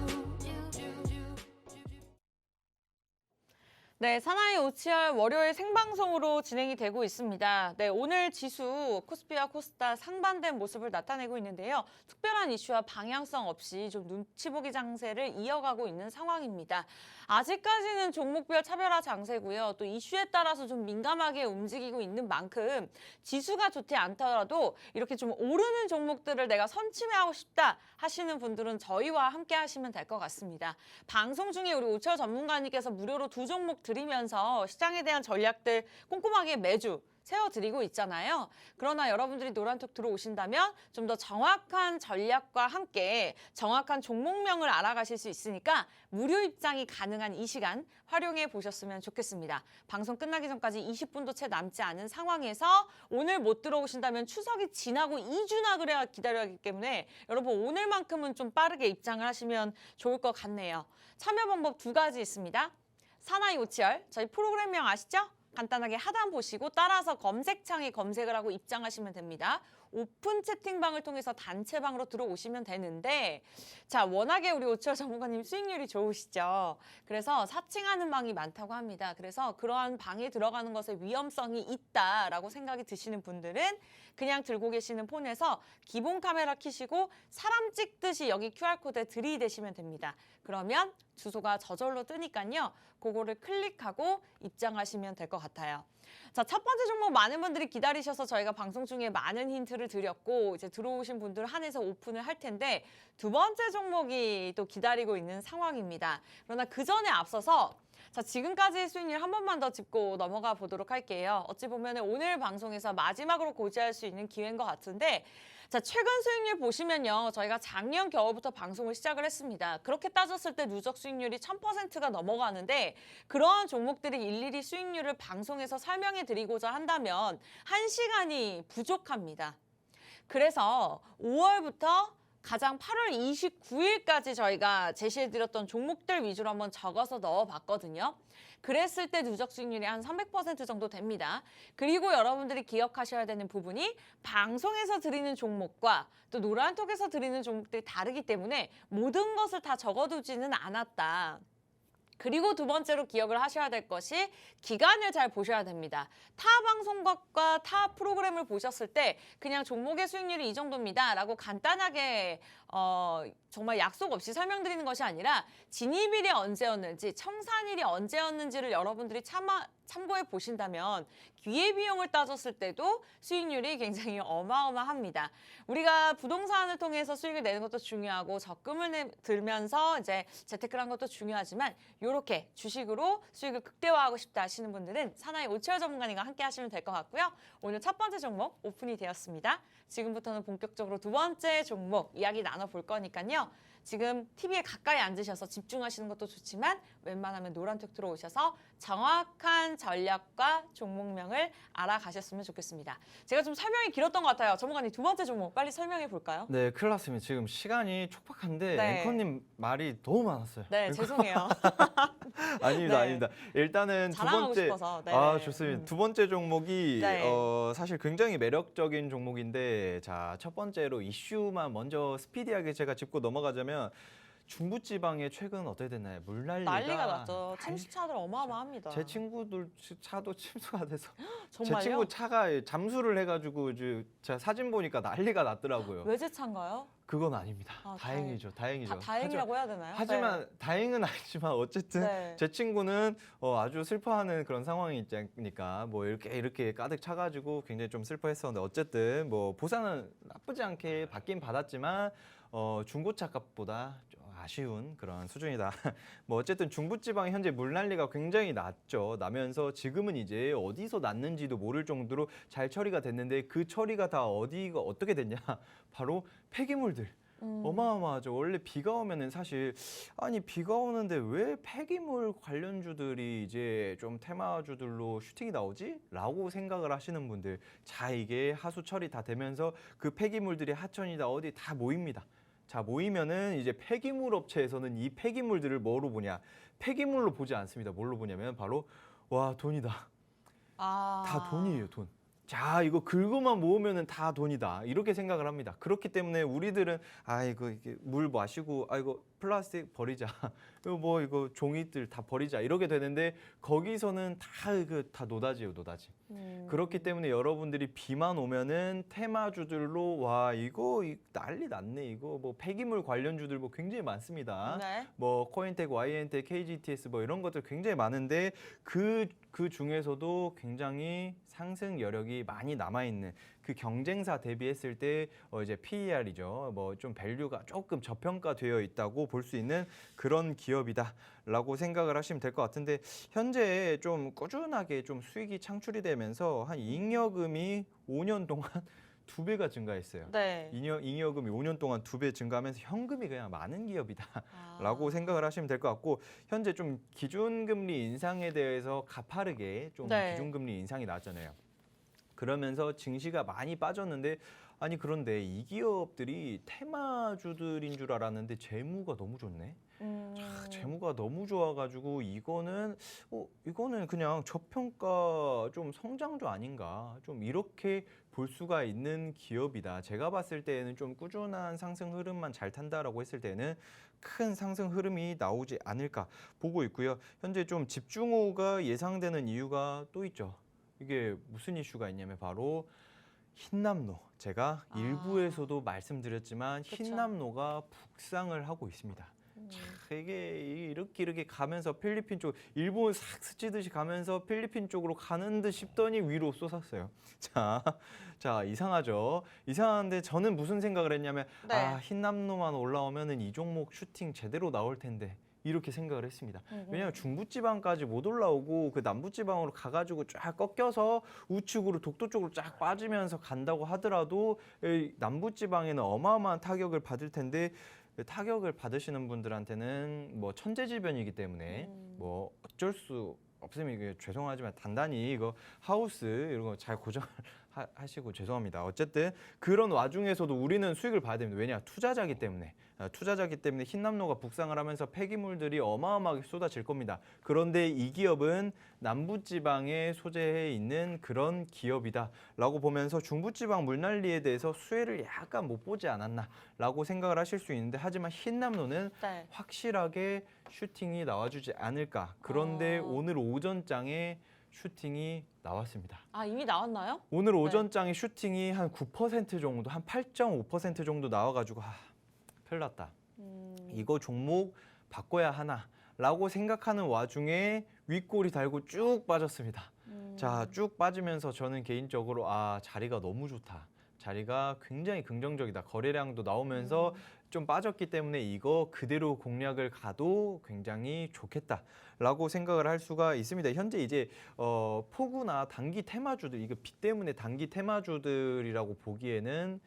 네, 사나이 오치열 월요일 생방송으로 진행이 되고 있습니다. 네, 오늘 지수 코스피와 코스닥 상반된 모습을 나타내고 있는데요. 특별한 이슈와 방향성 없이 좀 눈치 보기 장세를 이어가고 있는 상황입니다. 아직까지는 종목별 차별화 장세고요. 또 이슈에 따라서 좀 민감하게 움직이고 있는 만큼 지수가 좋지 않더라도 이렇게 좀 오르는 종목들을 내가 선취하고 싶다 하시는 분들은 저희와 함께 하시면 될 것 같습니다. 방송 중에 우리 오치열 전문가님께서 무료로 두 종목 드리면서 시장에 대한 전략들 꼼꼼하게 매주 세워드리고 있잖아요. 그러나 여러분들이 노란톡 들어오신다면 좀 더 정확한 전략과 함께 정확한 종목명을 알아가실 수 있으니까 무료 입장이 가능한 이 시간 활용해 보셨으면 좋겠습니다. 방송 끝나기 전까지 20분도 채 남지 않은 상황에서 오늘 못 들어오신다면 추석이 지나고 2주나 그래야 기다려야 하기 때문에 여러분 오늘만큼은 좀 빠르게 입장을 하시면 좋을 것 같네요. 참여 방법 두 가지 있습니다. 사나이 오치열, 저희 프로그램명 아시죠? 간단하게 하단 보시고 따라서 검색창에 검색을 하고 입장하시면 됩니다. 오픈 채팅방을 통해서 단체방으로 들어오시면 되는데 자, 워낙에 우리 오치열 전문가님 수익률이 좋으시죠. 그래서 사칭하는 방이 많다고 합니다. 그래서 그러한 방에 들어가는 것에 위험성이 있다라고 생각이 드시는 분들은 그냥 들고 계시는 폰에서 기본 카메라 켜시고 사람 찍듯이 여기 QR코드에 들이대시면 됩니다. 그러면 주소가 저절로 뜨니까요. 그거를 클릭하고 입장하시면 될 것 같아요. 자, 첫 번째 종목 많은 분들이 기다리셔서 저희가 방송 중에 많은 힌트를 드렸고 이제 들어오신 분들 한해서 오픈을 할 텐데 두 번째 종목이 또 기다리고 있는 상황입니다. 그러나 그 전에 앞서서 자, 지금까지의 수익률 한 번만 더 짚고 넘어가 보도록 할게요. 어찌 보면 오늘 방송에서 마지막으로 고지할 수 있는 기회인 것 같은데 자, 최근 수익률 보시면요. 저희가 작년 겨울부터 방송을 시작을 했습니다. 그렇게 따졌을 때 누적 수익률이 1000%가 넘어가는데 그러한 종목들이 일일이 수익률을 방송에서 설명해 드리고자 한다면 1시간이 부족합니다. 그래서 5월부터 가장 8월 29일까지 저희가 제시해드렸던 종목들 위주로 한번 적어서 넣어봤거든요. 그랬을 때 누적 수익률이 한 300% 정도 됩니다. 그리고 여러분들이 기억하셔야 되는 부분이 방송에서 드리는 종목과 또 노란톡에서 드리는 종목들이 다르기 때문에 모든 것을 다 적어두지는 않았다. 그리고 두 번째로 기억을 하셔야 될 것이 기간을 잘 보셔야 됩니다. 타 방송국과 타 프로그램을 보셨을 때 그냥 종목의 수익률이 이 정도입니다 라고 간단하게 정말 약속 없이 설명드리는 것이 아니라 진입일이 언제였는지, 청산일이 언제였는지를 여러분들이 참고해 보신다면 기회비용을 따졌을 때도 수익률이 굉장히 어마어마합니다. 우리가 부동산을 통해서 수익을 내는 것도 중요하고 적금을 들면서 이제 재테크를 한 것도 중요하지만 이렇게 주식으로 수익을 극대화하고 싶다 하시는 분들은 사나이 오치열 전문가님과 함께 하시면 될 것 같고요. 오늘 첫 번째 종목 오픈이 되었습니다. 지금부터는 본격적으로 두 번째 종목 이야기 나눠볼 거니까요. 지금 TV에 가까이 앉으셔서 집중하시는 것도 좋지만 웬만하면 노란톡 들어오셔서 정확한 전략과 종목명을 알아가셨으면 좋겠습니다. 제가 좀 설명이 길었던 것 같아요. 전문가님 두 번째 종목 빨리 설명해 볼까요? 네, 큰일 났습니다. 지금 시간이 촉박한데 네. 앵커님 말이 너무 많았어요. 네, 죄송해요. 아닙니다, 네. 아닙니다. 일단은 두 자랑하고 번째 싶어서. 네. 좋습니다. 두 번째 종목이 네. 사실 굉장히 매력적인 종목인데 자, 첫 번째로 이슈만 먼저 스피디하게 제가 짚고 넘어가자면 중부지방에 최근 어떻게 됐나요? 난리가 났죠. 달- 침수차들 어마어마합니다. 제 친구들 차도 침수가 돼서 정말요? 제 친구 차가 잠수를 해가지고 제가 사진 보니까 난리가 났더라고요. 외제차인가요? 그건 아닙니다. 아, 다행이죠, 다행이죠. 다행이라고 해야 되나요? 하지만 다행은 아니지만 어쨌든 네. 제 친구는 아주 슬퍼하는 그런 상황이 있으니까 뭐 이렇게 가득 차가지고 굉장히 좀 슬퍼했었는데 어쨌든 뭐 보상은 나쁘지 않게 받긴 받았지만 중고차 값보다 좀 아쉬운 그런 수준이다. 뭐 어쨌든 중부지방에 현재 물난리가 굉장히 났죠. 나면서 지금은 이제 어디서 났는지도 모를 정도로 잘 처리가 됐는데 그 처리가 다 어디가 어떻게 됐냐? 바로 폐기물들. 어마어마하죠. 원래 비가 오면은 사실 아니 비가 오는데 왜 폐기물 관련주들이 이제 좀 테마주들로 슈팅이 나오지? 라고 생각을 하시는 분들 자 이게 하수 처리 다 되면서 그 폐기물들이 하천이다 어디 다 모입니다. 자 모이면은 이제 폐기물 업체에서는 이 폐기물들을 뭐로 보냐? 폐기물로 보지 않습니다. 뭘로 보냐면 바로 와 돈이다. 다 돈이에요, 돈. 자, 이거 긁어만 모으면은 다 돈이다. 이렇게 생각을 합니다. 그렇기 때문에 우리들은 이거 이게 물 마시고 이거 플라스틱 버리자. 이거 종이들 다 버리자. 이렇게 되는데 거기서는 다 노다지예요, 노다지. 그렇기 때문에 여러분들이 비만 오면은 테마주들로 와 이거 난리 났네. 이거 뭐 폐기물 관련주들 뭐 굉장히 많습니다. 네. 뭐 코인텍, YN텍, KGTS 뭐 이런 것들 굉장히 많은데 그 중에서도 굉장히 상승 여력이 많이 남아 있는 그 경쟁사 대비했을 때 이제 PER이죠. 뭐 좀 밸류가 조금 저평가되어 있다고 볼 수 있는 그런 기업이다라고 생각을 하시면 될 것 같은데 현재 좀 꾸준하게 좀 수익이 창출이 되면서 한 잉여금이 5년 동안 2배가 증가했어요. 네. 잉여금이 5년 동안 2배 증가하면서 현금이 그냥 많은 기업이다라고 아. 생각을 하시면 될 것 같고 현재 좀 기준금리 인상에 대해서 가파르게 좀 네. 기준금리 인상이 나왔잖아요. 그러면서 증시가 많이 빠졌는데 아니 그런데 이 기업들이 테마주들인 줄 알았는데 재무가 너무 좋네. 재무가 너무 좋아가지고 이거는 그냥 저평가 좀 성장주 아닌가 좀 이렇게 볼 수가 있는 기업이다. 제가 봤을 때에는 좀 꾸준한 상승 흐름만 잘 탄다라고 했을 때는 큰 상승 흐름이 나오지 않을까 보고 있고요. 현재 좀 집중호우가 예상되는 이유가 또 있죠. 이게 무슨 이슈가 있냐면 바로 흰남노. 제가 일부에서도 말씀드렸지만 그쵸. 흰남노가 북상을 하고 있습니다. 자, 이게 이렇게 가면서 필리핀 쪽, 일본 싹 스치듯이 가면서 필리핀 쪽으로 가는 듯 싶더니 위로 쏟았어요. 자, 이상하죠? 이상한데 저는 무슨 생각을 했냐면 네. 흰남노만 올라오면은 이 종목 슈팅 제대로 나올 텐데. 이렇게 생각을 했습니다. 왜냐하면 중부지방까지 못 올라오고 그 남부지방으로 가가지고 쫙 꺾여서 우측으로 독도 쪽으로 쫙 빠지면서 간다고 하더라도 이 남부지방에는 어마어마한 타격을 받을 텐데 타격을 받으시는 분들한테는 뭐 천재지변이기 때문에 뭐 어쩔 수 없으면 이게 죄송하지만 단단히 이거 하우스 이런 거 잘 고정 하시고 죄송합니다. 어쨌든 그런 와중에서도 우리는 수익을 봐야 됩니다. 왜냐? 투자자기 때문에 흰남노가 북상을 하면서 폐기물들이 어마어마하게 쏟아질 겁니다. 그런데 이 기업은 남부지방에 소재해 있는 그런 기업이다라고 보면서 중부지방 물난리에 대해서 수혜를 약간 못 보지 않았나라고 생각을 하실 수 있는데 하지만 흰남노는 네. 확실하게 슈팅이 나와주지 않을까. 그런데 오늘 오전장에 슈팅이 나왔습니다. 이미 나왔나요? 오늘 오전장에 슈팅이 한 9% 정도, 한 8.5% 정도 나와가지고 큰일 났다. 이거 종목 바꿔야 하나라고 생각하는 와중에 윗골이 달고 쭉 빠졌습니다. 자, 쭉 빠지면서 저는 개인적으로 자리가 너무 좋다. 자리가 굉장히 긍정적이다. 거래량도 나오면서 좀 빠졌기 때문에 이거 그대로 공략을 가도 굉장히 좋겠다라고 생각을 할 수가 있습니다. 현재 이제 폭우나 단기 테마주들, 이거 비 때문에 단기 테마주들이라고 보기에는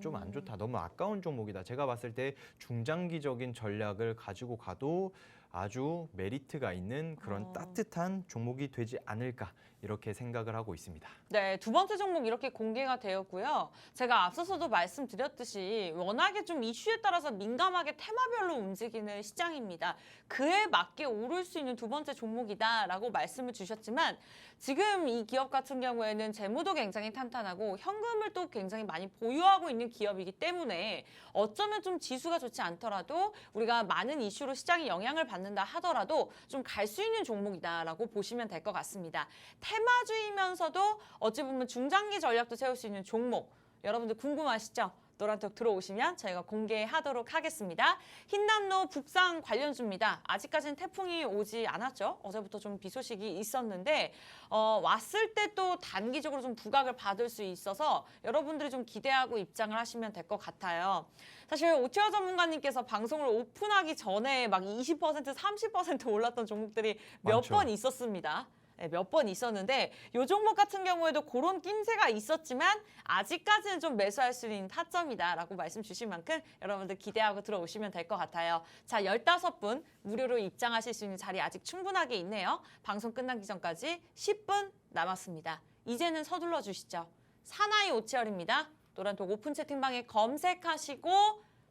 좀 안 좋다. 너무 아까운 종목이다. 제가 봤을 때 중장기적인 전략을 가지고 가도 아주 메리트가 있는 그런 따뜻한 종목이 되지 않을까 이렇게 생각을 하고 있습니다. 네, 두 번째 종목 이렇게 공개가 되었고요. 제가 앞서서도 말씀드렸듯이 워낙에 좀 이슈에 따라서 민감하게 테마별로 움직이는 시장입니다. 그에 맞게 오를 수 있는 두 번째 종목이다라고 말씀을 주셨지만 지금 이 기업 같은 경우에는 재무도 굉장히 탄탄하고 현금을 또 굉장히 많이 보유하고 있는 기업이기 때문에 어쩌면 좀 지수가 좋지 않더라도 우리가 많은 이슈로 시장이 영향을 받는다 하더라도 좀 갈 수 있는 종목이다라고 보시면 될 것 같습니다. 테마주이면서도 어찌 보면 중장기 전략도 세울 수 있는 종목. 여러분들 궁금하시죠? 노란톡 들어오시면 저희가 공개하도록 하겠습니다. 흰남노 북상 관련주입니다. 아직까지는 태풍이 오지 않았죠. 어제부터 좀 비 소식이 있었는데 왔을 때 또 단기적으로 좀 부각을 받을 수 있어서 여러분들이 좀 기대하고 입장을 하시면 될 것 같아요. 사실 오티어 전문가님께서 방송을 오픈하기 전에 막 20%, 30% 올랐던 종목들이 몇 많죠. 번 있었습니다. 네, 몇 번 있었는데 이 종목 같은 경우에도 그런 낌새가 있었지만 아직까지는 좀 매수할 수 있는 타점이다라고 말씀 주신 만큼 여러분들 기대하고 들어오시면 될 것 같아요. 자, 15분 무료로 입장하실 수 있는 자리 아직 충분하게 있네요. 방송 끝나기 전까지 10분 남았습니다. 이제는 서둘러 주시죠. 사나이 오치열입니다. 노란톡 오픈 채팅방에 검색하시고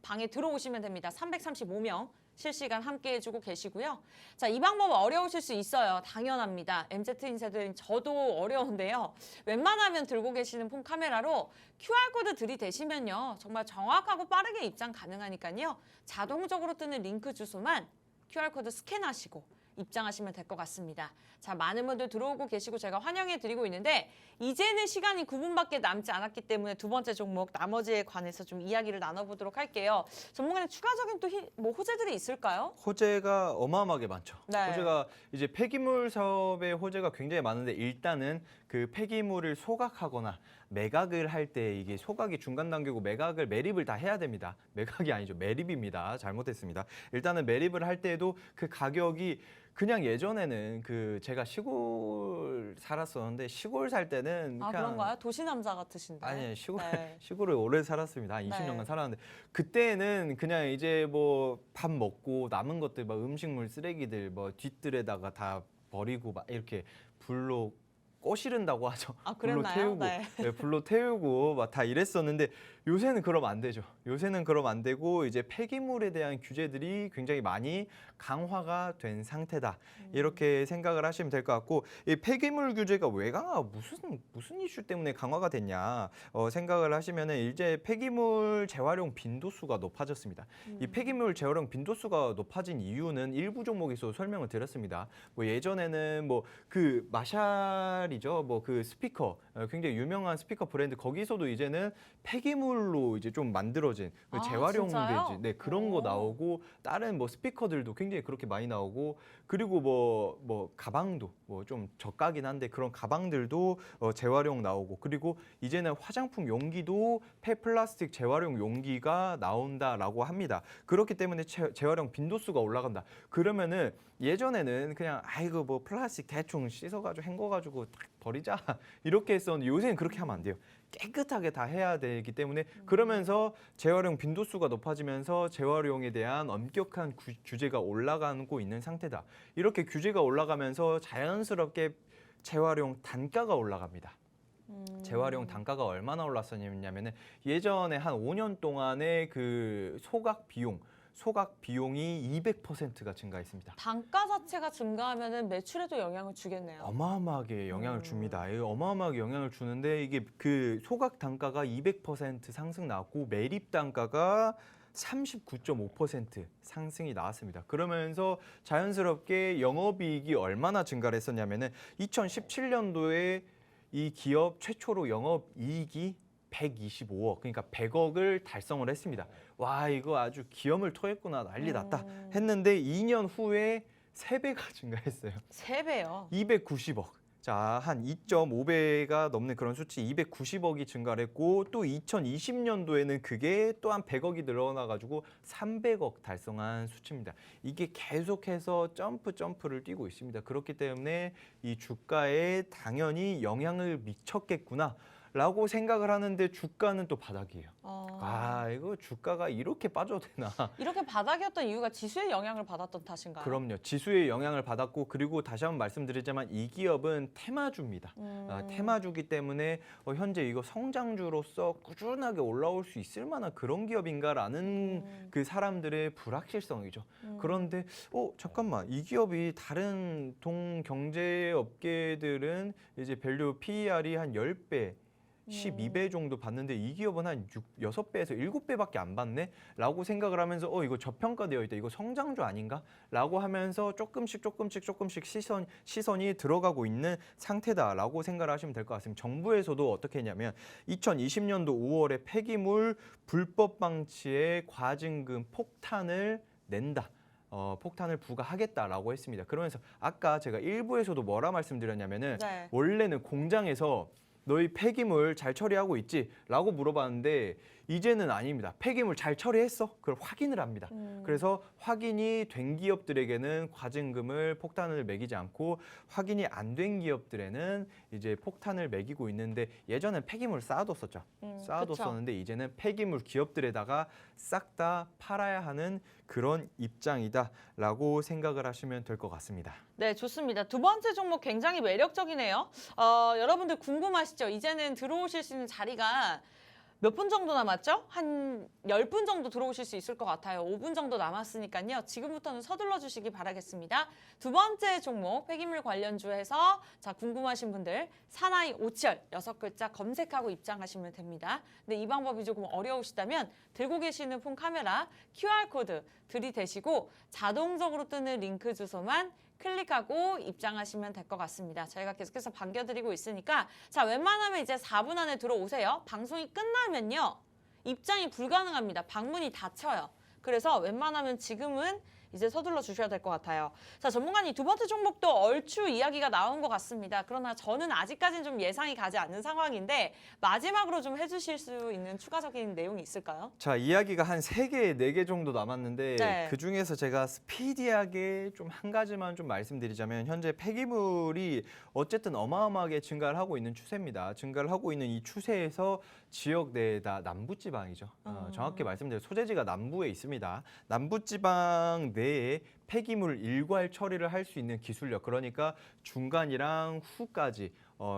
방에 들어오시면 됩니다. 335명. 실시간 함께 해주고 계시고요. 자, 이 방법 어려우실 수 있어요. 당연합니다. MZ 인사들은 저도 어려운데요. 웬만하면 들고 계시는 폰 카메라로 QR코드 들이대시면요. 정말 정확하고 빠르게 입장 가능하니까요. 자동적으로 뜨는 링크 주소만 QR코드 스캔하시고 입장하시면 될 것 같습니다. 자, 많은 분들 들어오고 계시고 제가 환영해 드리고 있는데 이제는 시간이 9분밖에 남지 않았기 때문에 두 번째 종목 나머지에 관해서 좀 이야기를 나눠보도록 할게요. 종목에는 추가적인 또 호재들이 있을까요? 호재가 어마어마하게 많죠. 네. 호재가 이제 폐기물 사업의 호재가 굉장히 많은데 일단은 그 폐기물을 소각하거나 매각을 할 때 이게 소각이 중간 단계고 매립을 다 해야 됩니다. 매각이 아니죠. 매립입니다. 잘못했습니다. 일단은 매립을 할 때에도 그 가격이 그냥 예전에는 그 제가 시골 살았었는데 시골 살 때는 아, 그런가요? 도시 남자 같으신데. 아니 시골 네. 시골에 오래 살았습니다. 한 20년간 네. 살았는데 그때는 그냥 이제 뭐 밥 먹고 남은 것들 막 음식물 쓰레기들 뭐 뒷뜰에다가 다 버리고 막 이렇게 불로 꼬시른다고 하죠. 아, 불로 그랬나요? 태우고 네. 네, 불로 태우고 막 다 이랬었는데 요새는 그러면 안 되죠. 요새는 그러면 안 되고 이제 폐기물에 대한 규제들이 굉장히 많이 강화가 된 상태다. 이렇게 생각을 하시면 될 것 같고 이 폐기물 규제가 왜 무슨 이슈 때문에 강화가 됐냐 생각을 하시면은 이제 폐기물 재활용 빈도수가 높아졌습니다. 이 폐기물 재활용 빈도수가 높아진 이유는 일부 종목에서 설명을 드렸습니다. 뭐 예전에는 뭐 그 마샬이죠. 뭐 그 스피커 굉장히 유명한 스피커 브랜드 거기서도 이제는 폐기물로 이제 좀 만들어진 그 아, 재활용되지 진짜요? 네 그런 거 오. 나오고 다른 뭐 스피커들도 굉장히 그렇게 많이 나오고 그리고 뭐 가방도 뭐 좀 저가긴 한데 그런 가방들도 재활용 나오고 그리고 이제는 화장품 용기도 폐플라스틱 재활용 용기가 나온다라고 합니다. 그렇기 때문에 재활용 빈도수가 올라간다. 그러면은 예전에는 그냥 아이고 뭐 플라스틱 대충 씻어가지고 헹궈가지고 딱 버리자 이렇게 했었는데 요새는 그렇게 하면 안 돼요. 깨끗하게 다 해야 되기 때문에 그러면서 재활용 빈도수가 높아지면서 재활용에 대한 엄격한 규제가 올라가고 있는 상태다. 이렇게 규제가 올라가면서 자연스럽게 재활용 단가가 올라갑니다. 재활용 단가가 얼마나 올랐었냐면은 예전에 한 5년 동안의 그 소각 비용이 200%가 증가했습니다. 단가 자체가 증가하면은 매출에도 영향을 주겠네요. 어마어마하게 영향을 줍니다. 어마어마하게 영향을 주는데 이게 그 소각 단가가 200% 상승 나왔고 매립 단가가 39.5% 상승이 나왔습니다. 그러면서 자연스럽게 영업이익이 얼마나 증가를 했었냐면은 2017년도에 이 기업 최초로 영업이익이 125억, 그러니까 100억을 달성을 했습니다. 와, 이거 아주 기염을 토했구나, 난리 났다 했는데 2년 후에 3배가 증가했어요. 3배요. 290억. 자, 한 2.5배가 넘는 그런 수치 290억이 증가를 했고 또 2020년도에는 그게 또 한 100억이 늘어나가지고 300억 달성한 수치입니다. 이게 계속해서 점프를 뛰고 있습니다. 그렇기 때문에 이 주가에 당연히 영향을 미쳤겠구나 라고 생각을 하는데 주가는 또 바닥이에요. 아, 이거 주가가 이렇게 빠져도 되나? 이렇게 바닥이었던 이유가 지수의 영향을 받았던 탓인가요? 그럼요. 지수의 영향을 받았고 그리고 다시 한번 말씀드리자만 이 기업은 테마주입니다. 테마주기 때문에 현재 이거 성장주로서 꾸준하게 올라올 수 있을 만한 그런 기업인가라는 그 사람들의 불확실성이죠. 그런데 잠깐만, 이 기업이 다른 동경제업계들은 이제 밸류 PER이 한 10배 12배 정도 받는데 이 기업은 한 6배에서 7배밖에 안 받네? 라고 생각을 하면서 이거 저평가되어 있다. 이거 성장주 아닌가? 라고 하면서 조금씩 시선이 들어가고 있는 상태다라고 생각을 하시면 될 것 같습니다. 정부에서도 어떻게 했냐면 2020년도 5월에 폐기물 불법 방치에 과징금 폭탄을 낸다. 폭탄을 부과하겠다라고 했습니다. 그러면서 아까 제가 1부에서도 뭐라 말씀드렸냐면은 네. 원래는 공장에서 너희 폐기물 잘 처리하고 있지? 라고 물어봤는데 이제는 아닙니다. 폐기물 잘 처리했어? 그걸 확인을 합니다. 그래서 확인이 된 기업들에게는 과징금을 폭탄을 매기지 않고 확인이 안 된 기업들에는 이제 폭탄을 매기고 있는데 예전엔 폐기물 쌓아뒀었죠. 쌓아뒀었는데 이제는 폐기물 기업들에다가 싹 다 팔아야 하는 그런 입장이다라고 생각을 하시면 될 것 같습니다. 네, 좋습니다. 두 번째 종목 굉장히 매력적이네요. 여러분들 궁금하시죠? 이제는 들어오실 수 있는 자리가 몇 분 정도 남았죠? 한 10분 정도 들어오실 수 있을 것 같아요. 5분 정도 남았으니까요. 지금부터는 서둘러 주시기 바라겠습니다. 두 번째 종목, 폐기물 관련주에서 자 궁금하신 분들 사나이 오치열 6글자 검색하고 입장하시면 됩니다. 근데 이 방법이 조금 어려우시다면 들고 계시는 폰 카메라 QR코드 들이대시고 자동적으로 뜨는 링크 주소만 클릭하고 입장하시면 될 것 같습니다. 저희가 계속해서 반겨드리고 있으니까 자 웬만하면 이제 4분 안에 들어오세요. 방송이 끝나면요. 입장이 불가능합니다. 방문이 닫혀요. 그래서 웬만하면 지금은 이제 서둘러 주셔야 될 것 같아요. 자, 전문가님 두 번째 종목도 얼추 이야기가 나온 것 같습니다. 그러나 저는 아직까지는 좀 예상이 가지 않는 상황인데 마지막으로 좀 해주실 수 있는 추가적인 내용이 있을까요? 자, 이야기가 한 3개, 4개 정도 남았는데 네. 그중에서 제가 스피디하게 좀 한 가지만 좀 말씀드리자면 현재 폐기물이 어쨌든 어마어마하게 증가를 하고 있는 추세입니다. 증가를 하고 있는 이 추세에서 지역 내에다 남부지방이죠. 정확히 말씀드리면 소재지가 남부에 있습니다. 남부지방 내에 폐기물 일괄 처리를 할 수 있는 기술력, 그러니까 중간이랑 후까지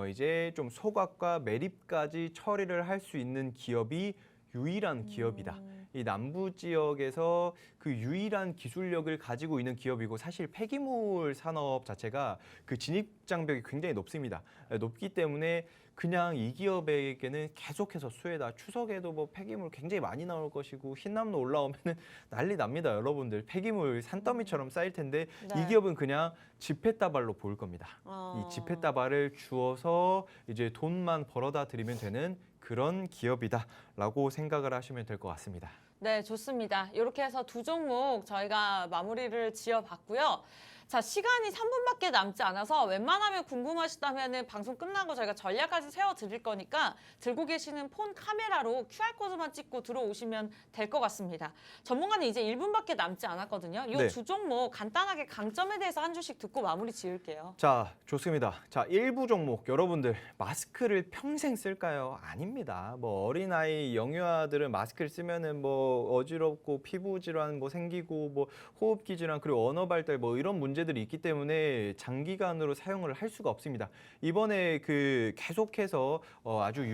이제 좀 소각과 매립까지 처리를 할 수 있는 기업이 유일한 기업이다. 이 남부 지역에서 그 유일한 기술력을 가지고 있는 기업이고 사실 폐기물 산업 자체가 그 진입 장벽이 굉장히 높습니다. 높기 때문에 그냥 이 기업에게는 계속해서 수혜다. 추석에도 뭐 폐기물 굉장히 많이 나올 것이고 흰남노 올라오면은 난리 납니다, 여러분들. 폐기물 산더미처럼 쌓일 텐데 네. 이 기업은 그냥 지폐다발로 보일 겁니다. 이 지폐다발을 주어서 이제 돈만 벌어다 드리면 되는 그런 기업이다라고 생각을 하시면 될 것 같습니다. 네, 좋습니다. 이렇게 해서 두 종목 저희가 마무리를 지어봤고요. 자, 시간이 3분밖에 남지 않아서 웬만하면 궁금하시다면 방송 끝나고 저희가 전략까지 세워드릴 거니까 들고 계시는 폰 카메라로 QR코드만 찍고 들어오시면 될 것 같습니다. 전문가는 이제 1분밖에 남지 않았거든요. 이 네. 두 종목 간단하게 강점에 대해서 한 주씩 듣고 마무리 지을게요. 자, 좋습니다. 자, 일부 종목 여러분들 마스크를 평생 쓸까요? 아닙니다. 뭐 어린아이 영유아들은 마스크를 쓰면은 뭐 어지럽고 피부 질환 뭐 생기고 뭐 호흡기 질환 그리고 언어 발달 뭐 이런 문제들이 있기 때문에 장기간으로 사용을 할 수가 없습니다. 이번에 그 계속해서 아주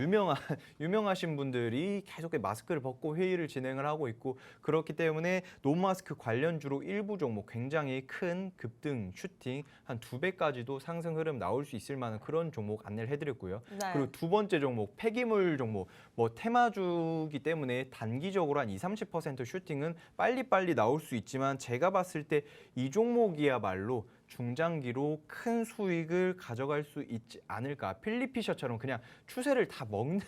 유명하신 분들이 계속 마스크를 벗고 회의를 진행을 하고 있고 그렇기 때문에 노마스크 관련주로 일부 종목 굉장히 큰 급등, 슈팅 한 2배까지도 상승 흐름 나올 수 있을 만한 그런 종목 안내를 해드렸고요. 네. 그리고 두 번째 종목 폐기물 종목 뭐 테마주기 때문에 단기적으로 한 20-30% 슈팅은 빨리빨리 나올 수 있지만 제가 봤을 때 이 종목이야말로 중장기로 큰 수익을 가져갈 수 있지 않을까. 필리피셔처럼 그냥 추세를 다 먹는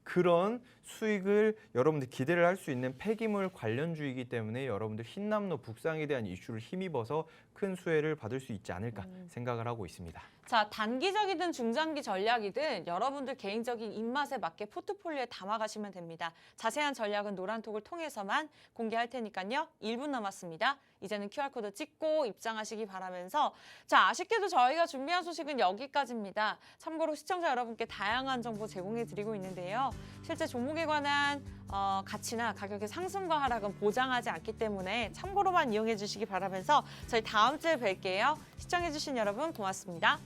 그런 수익을 여러분들 기대를 할 수 있는 폐기물 관련주이기 때문에 여러분들 흰남노 북상에 대한 이슈를 힘입어서 큰 수혜를 받을 수 있지 않을까 생각을 하고 있습니다. 자, 단기적이든 중장기 전략이든 여러분들 개인적인 입맛에 맞게 포트폴리오에 담아가시면 됩니다. 자세한 전략은 노란톡을 통해서만 공개할 테니까요. 1분 남았습니다. 이제는 QR코드 찍고 입장하시기 바라면서 자, 아쉽게도 저희가 준비한 소식은 여기까지입니다. 참고로 시청자 여러분께 다양한 정보 제공해드리고 있는데요. 실제 종목에 관한 가치나 가격의 상승과 하락은 보장하지 않기 때문에 참고로만 이용해 주시기 바라면서 저희 다음 주에 뵐게요. 시청해 주신 여러분 고맙습니다.